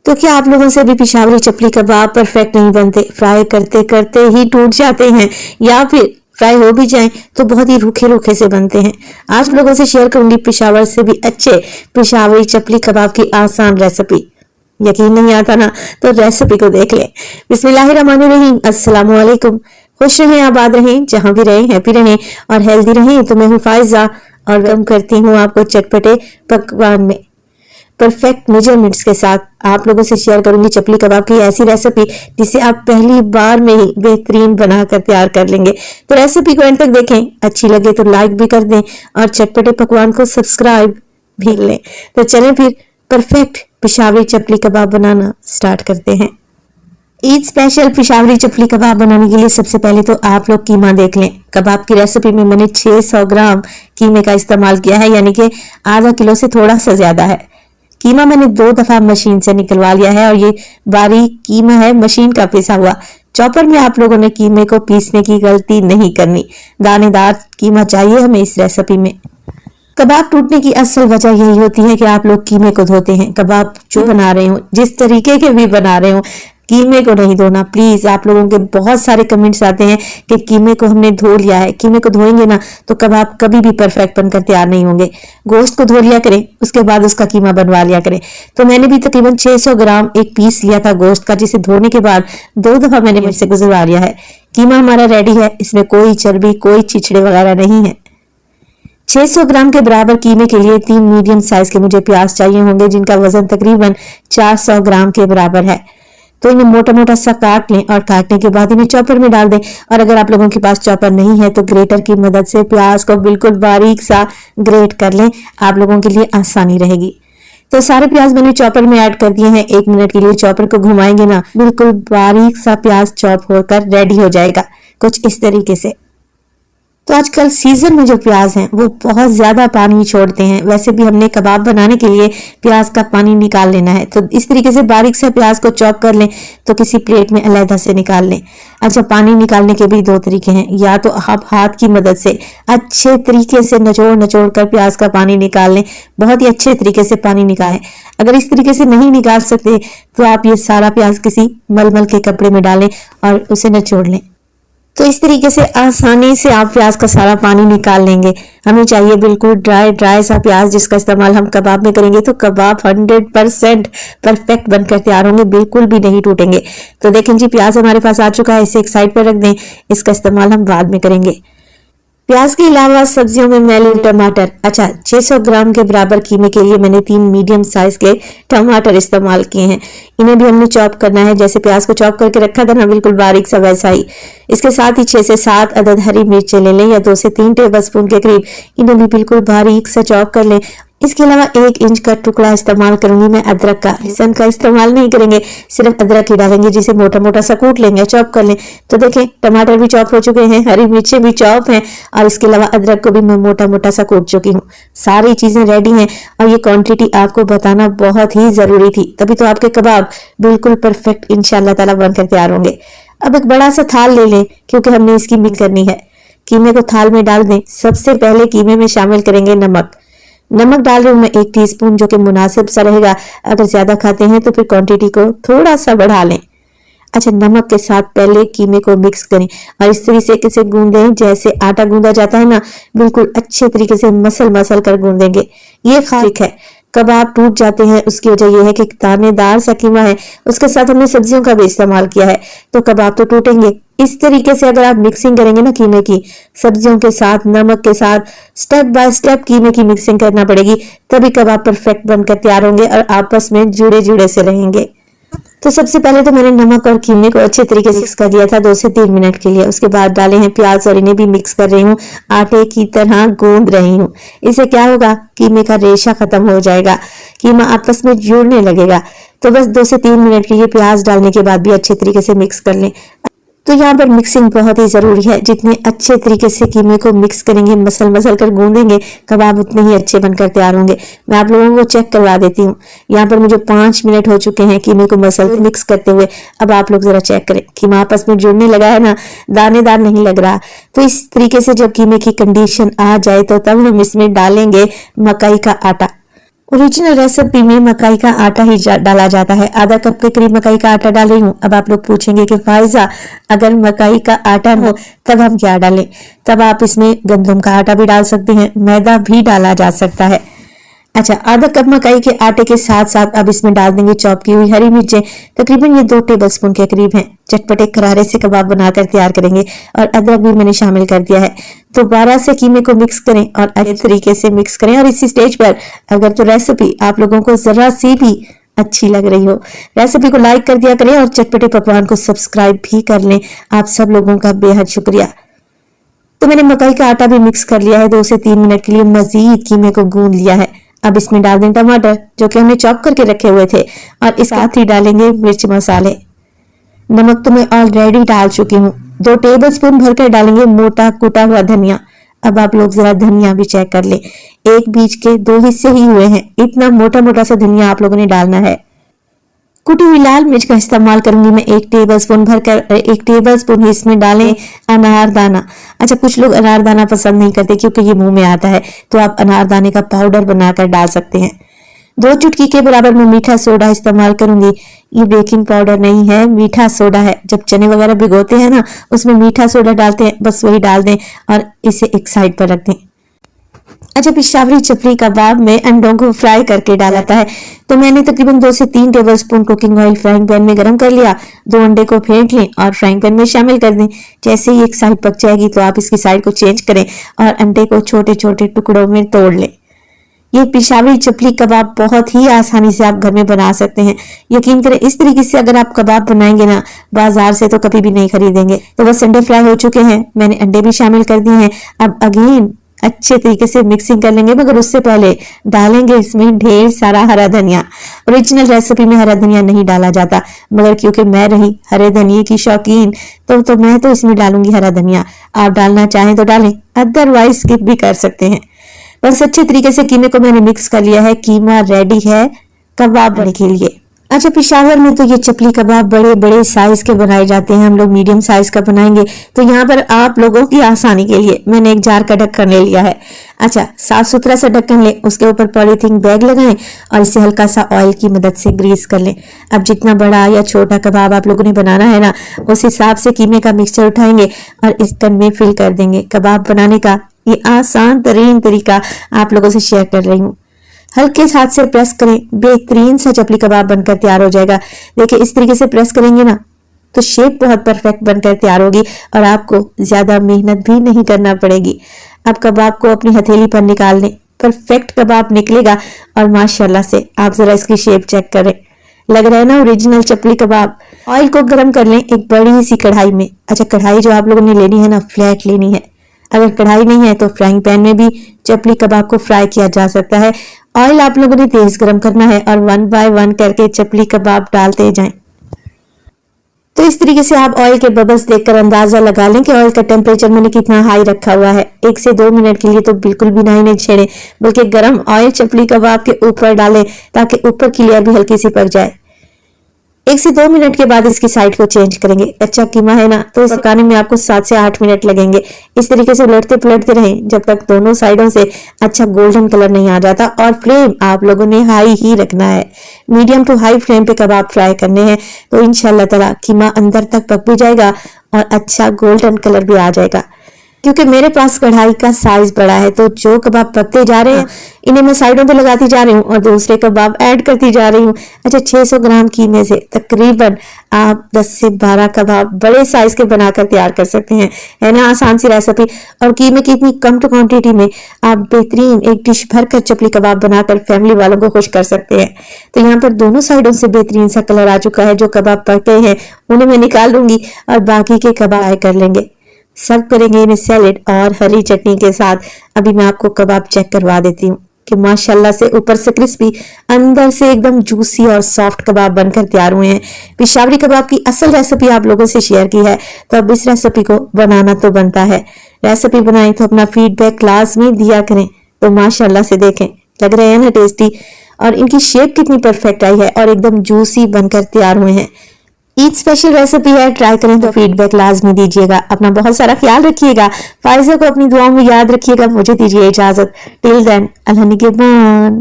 तो क्या आप लोगों से भी पिशावरी चपली कबाब परफेक्ट नहीं बनते? फ्राई करते करते ही टूट जाते हैं या फिर फ्राई हो भी जाएं तो बहुत ही रूखे रूखे से बनते हैं। आज लोगों से शेयर करूंगी पिशावर से भी अच्छे पिशावरी चपली कबाब की आसान रेसिपी। यकीन नहीं आता ना तो रेसिपी को देख लें। बिस्मिल्लाहिर्रहमानिर्रहीम। अस्सलाम वालेकुम। खुश रहें, आबाद रहें, जहां भी रहें हैप्पी रहें और हेल्दी रहें। तो मैं हूँ फायजा और वेलकम करती हूँ आपको चटपटे पकवान में परफेक्ट मेजरमेंट्स के साथ आप लोगों से शेयर करूंगी चपली कबाब की ऐसी रेसिपी जिसे आप पहली बार में ही बेहतरीन बनाकर तैयार कर लेंगे। तो रेसिपी को एंड तक देखें, अच्छी लगे तो लाइक भी कर दें और चटपटे पकवान को सब्सक्राइब भी लें। तो चलें फिर परफेक्ट पिशावरी चपली कबाब बनाना स्टार्ट करते हैं। ईद स्पेशल पिशावरी चपली कबाब बनाने के लिए सबसे पहले तो आप लोग कीमा देख लें। कबाब की रेसिपी में मैंने 600 ग्राम कीमे का इस्तेमाल किया है, यानी कि आधा किलो से थोड़ा सा ज्यादा है। कीमा मैंने 2 दफा मशीन से निकलवा लिया है और ये बारीक कीमा है, मशीन का पिसा हुआ। चॉपर में आप लोगों ने कीमे को पीसने की गलती नहीं करनी। दानेदार कीमा चाहिए हमें इस रेसिपी में। कबाब टूटने की असल वजह यही होती है कि आप लोग कीमे को धोते हैं। कबाब जो बना रहे हो, जिस तरीके के भी बना रहे हो, कीमे को नहीं धोना प्लीज। आप लोगों के बहुत सारे कमेंट्स आते हैं कि कीमे को हमने धो लिया है। कीमे को धोएंगे ना तो कबाब कभी भी परफेक्ट बनकर तैयार नहीं होंगे। गोश्त को धो लिया करें, उसके बाद उसका कीमा बनवा लिया करें। तो मैंने भी तकरीबन 600 ग्राम एक पीस लिया था गोश्त का, जिसे धोने के बाद 2 दफा मैंने मुझसे से गुजरवा लिया है। कीमा हमारा रेडी है, इसमें कोई चर्बी कोई छिछड़े वगैरह नहीं है। 600 ग्राम के बराबर कीमे के लिए 3 मीडियम साइज के मुझे प्याज चाहिए होंगे, जिनका वजन तकरीबन 400 ग्राम के बराबर है। तो इन्हें मोटा मोटा सा काट लें और काटने के बाद इन्हें चॉपर में डाल दें। और अगर आप लोगों के पास चॉपर नहीं है तो ग्रेटर की मदद से प्याज को बिल्कुल बारीक सा ग्रेट कर लें, आप लोगों के लिए आसानी रहेगी। तो सारे प्याज मैंने चॉपर में ऐड कर दिए हैं। 1 मिनट के लिए चॉपर को घुमाएंगे ना, बिल्कुल बारीक सा प्याज चॉप होकर रेडी हो जाएगा, कुछ इस तरीके से। तो आजकल सीजन में जो प्याज हैं वो बहुत ज्यादा पानी छोड़ते हैं। वैसे भी हमने कबाब बनाने के लिए प्याज का पानी निकाल लेना है, तो इस तरीके से बारीक से प्याज को चॉप कर लें। तो किसी प्लेट में अलग से निकाल लें। अच्छा, पानी निकालने के भी 2 तरीके हैं। या तो आप हाथ की मदद से अच्छे तरीके से नचोड़ नचोड़ कर प्याज का पानी निकाल लें, बहुत ही अच्छे तरीके से पानी निकालें। अगर इस तरीके से नहीं निकाल सकते तो आप ये सारा प्याज किसी मलमल के कपड़े में डालें और उसे नचोड़ लें। तो इस तरीके से आसानी से आप प्याज का सारा पानी निकाल लेंगे। हमें चाहिए बिल्कुल ड्राई ड्राई सा प्याज, जिसका इस्तेमाल हम कबाब में करेंगे तो कबाब 100% परफेक्ट बनकर तैयार होंगे, बिल्कुल भी नहीं टूटेंगे। तो देखें जी, प्याज हमारे पास आ चुका है, इसे एक साइड पर रख दें, इसका इस्तेमाल हम बाद में करेंगे। प्याज के अलावा सब्जियों में मैं लूं टमाटर। अच्छा, 600 ग्राम के बराबर कीमे के लिए मैंने 3 मीडियम साइज के टमाटर इस्तेमाल किए हैं। इन्हें भी हमने चॉप करना है, जैसे प्याज को चॉप करके रखा था ना बिल्कुल बारीक सा, वैसा ही। इसके साथ ही 6 से 7 अदद हरी मिर्चें ले लें या 2 से 3 टेबल स्पून के करीब, इन्हें भी बिल्कुल बारीक से चॉप कर लें। इसके अलावा 1 इंच का टुकड़ा इस्तेमाल करूंगी मैं अदरक का। लहसुन का इस्तेमाल नहीं करेंगे, सिर्फ अदरक ही डालेंगे, जिसे मोटा मोटा सा कूट लेंगे, चॉप कर लें। तो देखें, टमाटर भी चॉप हो चुके हैं, हरी मिर्चें भी चॉप हैं और इसके अलावा अदरक को भी मैं मोटा मोटा सा कूट चुकी हूँ। सारी चीजें रेडी हैं और ये क्वांटिटी आपको बताना बहुत ही जरूरी थी, तभी तो आपके कबाब बिल्कुल परफेक्ट इंशाल्लाह ताला बनकर तैयार होंगे। अब एक बड़ा सा थाल ले लें, क्योंकि हमने इसकी मिक्स करनी है। कीमे को थाल में डाल दें। सबसे पहले कीमे में शामिल करेंगे नमक। नमक डाल रही हूँ मैं 1 टीस्पून, जो कि मुनासिब सा रहेगा। अगर ज्यादा खाते हैं तो फिर क्वांटिटी को थोड़ा सा बढ़ा लें। अच्छा, नमक के साथ पहले कीमे को मिक्स करें और इस तरीके से गूंदें जैसे आटा गूंदा जाता है ना, बिल्कुल अच्छे तरीके से मसल मसल कर गूंदेंगे। ये खारिक है, कबाब टूट जाते हैं उसकी वजह यह है कि दानेदार सा कीमा है, उसके साथ हमने सब्जियों का भी इस्तेमाल किया है, तो कबाब तो टूटेंगे। इस तरीके से अगर आप मिक्सिंग करेंगे ना कीमे की, सब्जियों के साथ नमक के साथ स्टेप बाय स्टेप कीमे की मिक्सिंग करना पड़ेगी, तभी कबाब परफेक्ट बनकर तैयार होंगे और आपस में जुड़े जुड़े से रहेंगे। तो सबसे पहले तो मैंने नमक और कीमे को अच्छे तरीके से मिक्स कर दिया था 2 से 3 मिनट के लिए। उसके बाद डाले हैं प्याज और इन्हें भी मिक्स कर रही हूँ, आटे की तरह गूंद रही हूँ। इससे क्या होगा, कीमे का रेशा खत्म हो जाएगा, कीमा आपस में जुड़ने लगेगा। तो बस 2 से 3 मिनट के लिए प्याज डालने के बाद भी अच्छे तरीके से मिक्स कर लें। तो यहाँ पर मिक्सिंग बहुत ही जरूरी है। जितने अच्छे तरीके से कीमे को मिक्स करेंगे, मसल मसल कर गूंदेंगे, कबाब उतने ही अच्छे बनकर तैयार होंगे। मैं आप लोगों को चेक करवा देती हूँ। यहाँ पर मुझे 5 मिनट हो चुके हैं कीमे को मसल मिक्स करते हुए। अब आप लोग जरा चेक करें, कीमा आपस में जुड़ने लगा है ना, दानेदार नहीं लग रहा। तो इस तरीके से जब कीमे की कंडीशन आ जाए तो तब हम इसमें डालेंगे मकई का आटा। ओरिजिनल रेसिपी में मकई का आटा ही डाला जाता है। आधा कप के करीब मकई का आटा डाल रही हूँ। अब आप लोग पूछेंगे कि फायजा अगर मकई का आटा हो तब हम क्या डालें? तब आप इसमें गंदम का आटा भी डाल सकते हैं, मैदा भी डाला जा सकता है। अच्छा, आधा कप मकई के आटे के साथ साथ अब इसमें डाल देंगे चॉप की हुई हरी मिर्चें। तकरीबन ये 2 टेबलस्पून के करीब हैं। चटपटे करारे से कबाब बनाकर तैयार करेंगे और अदरक भी मैंने शामिल कर दिया है। दोबारा से कीमे को मिक्स करें और अच्छे तरीके से मिक्स करें। और इसी स्टेज पर अगर तो रेसिपी आप लोगों को जरा सी भी अच्छी लग रही हो, रेसिपी को लाइक कर दिया करें और चटपटे पकवान को सब्सक्राइब भी कर लें। आप सब लोगों का बेहद शुक्रिया। तो मैंने मकई का आटा भी मिक्स कर लिया है। 2 से 3 मिनट के लिए मजीद कीमे को गूंद लिया है। अब इसमें डाल दें टमाटर जो कि हमने चॉप करके रखे हुए थे और इसके साथ ही डालेंगे मिर्च मसाले। नमक तो मैं ऑलरेडी डाल चुकी हूँ। 2 टेबलस्पून भरकर डालेंगे मोटा कूटा हुआ धनिया। अब आप लोग जरा धनिया भी चेक कर लें, एक बीज के 2 हिस्से ही हुए हैं। इतना मोटा मोटा सा धनिया आप लोगों ने डालना है। कुटी हुई लाल मिर्च का इस्तेमाल करूंगी मैं 1 टेबलस्पून भरकर। 1 टेबलस्पून ही इसमें डालें अनारदाना। अच्छा, कुछ लोग अनारदाना पसंद नहीं करते क्योंकि ये मुंह में आता है, तो आप अनारदाने का पाउडर बनाकर डाल सकते हैं। 2 चुटकी के बराबर मैं मीठा सोडा इस्तेमाल करूंगी। ये बेकिंग पाउडर नहीं है, मीठा सोडा है। जब चने वगैरह भिगोते हैं ना, उसमें मीठा सोडा डालते हैं, बस वही डाल दें और इसे एक साइड पर रख दें। अच्छा, पिशावरी चपली कबाब में अंडों को फ्राई करके डाला जाता है। तो मैंने तकरीबन 2 से 3 tablespoon cooking oil frying pan में गर्म कर लिया। 2 अंडे को फेंट लें और फ्राइंग पैन में शामिल कर दें। जैसे ही एक साइड पक जाएगी तो आप इसकी साइड को चेंज करें और अंडे को छोटे छोटे टुकड़ों में तोड़ लें। ये पिशावरी चपली कबाब बहुत ही आसानी से आप घर में बना सकते हैं। यकीन करें, इस तरीके से अगर आप कबाब बनाएंगे ना, बाजार से तो कभी भी नहीं खरीदेंगे। तो बस अंडे फ्राई हो चुके हैं, मैंने अंडे भी शामिल कर दिए हैं। अब अगेन अच्छे तरीके से मिक्सिंग कर लेंगे, मगर उससे पहले डालेंगे इसमें ढेर सारा हरा धनिया। ओरिजिनल रेसिपी में हरा धनिया नहीं डाला जाता, मगर क्योंकि मैं रही हरे धनिए की शौकीन तो मैं तो इसमें डालूंगी हरा धनिया। आप डालना चाहें तो डालें, अदरवाइज स्किप भी कर सकते हैं। बस अच्छे तरीके से कीमे को मैंने मिक्स कर लिया है। कीमा रेडी है कबाब बनने के लिए। अच्छा, पिशावर में तो ये चपली कबाब बड़े बड़े साइज के बनाए जाते हैं। हम लोग मीडियम साइज का बनाएंगे, तो यहाँ पर आप लोगों की आसानी के लिए मैंने एक जार का ढक्कन ले लिया है। अच्छा, साफ सुथरा सा ढक्कन लें, उसके ऊपर पॉलीथीन बैग लगाएं और इसे हल्का सा ऑयल की मदद से ग्रीस कर लें। अब जितना बड़ा या छोटा कबाब आप लोगों ने बनाना है ना, उस हिसाब से कीमे का मिक्सचर उठाएंगे और इस टन में फिल कर देंगे। कबाब बनाने का ये आसान तरीन तरीका आप लोगों से शेयर कर रही हूँ। हल्के हाथ से प्रेस करें, बेहतरीन सा चपली कबाब बनकर तैयार हो जाएगा। देखिए, इस तरीके से प्रेस करेंगे ना तो शेप बहुत परफेक्ट बनकर तैयार होगी और आपको ज्यादा मेहनत भी नहीं करना पड़ेगी। अब कबाब को अपनी हथेली पर निकाल लें, परफेक्ट कबाब निकलेगा। और माशाल्लाह से आप जरा इसकी शेप चेक करें, लग रहा है ना ओरिजिनल चपली कबाब। ऑयल को गर्म कर लें एक बड़ी सी कढ़ाई में। अच्छा, कढ़ाई जो आप लोगों ने लेनी है ना, फ्लैट लेनी है। अगर कढ़ाई नहीं है तो फ्राइंग पैन में भी चपली कबाब को फ्राई किया जा सकता है। ऑयल आप लोगों ने तेज गर्म करना है और 1 बाय 1 करके चपली कबाब डालते जाएं। तो इस तरीके से आप ऑयल के बबल्स देखकर अंदाजा लगा लें कि ऑयल का टेम्परेचर मैंने कितना हाई रखा हुआ है। 1 से 2 मिनट के लिए तो बिल्कुल भी नहीं छेड़े, बल्कि गर्म ऑयल चपली कबाब के ऊपर डालें ताकि ऊपर की लेयर भी हल्की सी पक जाए। 1 से 2 मिनट के बाद इसकी साइड को चेंज करेंगे। कच्चा कीमा है ना, तो पकाने में आपको 7 से 8 मिनट लगेंगे। इस तरीके से उलटते पलटते रहें जब तक दोनों साइडों से अच्छा गोल्डन कलर नहीं आ जाता। और फ्लेम आप लोगों ने हाई ही रखना है, मीडियम टू हाई फ्लेम पे कबाब फ्राई करने हैं। तो इंशाल्लाह ताला कीमा अंदर तक पक भी जाएगा और अच्छा गोल्डन कलर भी आ जाएगा। क्योंकि मेरे पास कढ़ाई का साइज बड़ा है, तो जो कबाब पकते जा रहे हैं इन्हें मैं साइडों पे लगाती जा रही हूँ और दूसरे कबाब ऐड करती जा रही हूँ। अच्छा, 600 ग्राम कीमे से तकरीबन आप 10 से 12 कबाब बड़े साइज के बनाकर तैयार कर सकते हैं। है ना आसान सी रेसिपी। और कीमे की इतनी कम क्वांटिटी में आप बेहतरीन एक डिश भरकर चपली कबाब बनाकर फैमिली वालों को खुश कर सकते हैं। तो यहाँ पर दोनों साइडों से बेहतरीन सा कलर आ चुका है। जो कबाब पके हैं उन्हें मैं निकाल लूंगी और बाकी के कबाब फ्राई कर लेंगे। सर्व करेंगे इन्हें सैलेड और हरी चटनी के साथ। अभी मैं आपको कबाब चेक करवा देती हूँ कि माशाल्लाह से ऊपर से क्रिस्पी, अंदर से एकदम जूसी और सॉफ्ट कबाब बनकर तैयार हुए हैं। पिशावरी कबाब की असल रेसिपी आप लोगों से शेयर की है, तो अब इस रेसिपी को बनाना तो बनता है। रेसिपी बनाई तो अपना फीडबैक क्लास में दिया करें। तो माशाल्लाह से देखें, लग रहे हैं ना टेस्टी, और इनकी शेप कितनी परफेक्ट आई है और एकदम जूसी बनकर तैयार हुए हैं। ईद स्पेशल रेसिपी है, ट्राई करें तो फीडबैक लाजमी दीजिएगा। अपना बहुत सारा ख्याल रखिएगा। फायजा को अपनी दुआओं में याद रखिएगा। मुझे दीजिए इजाजत। टिल देन, अल्लाह निगहबान।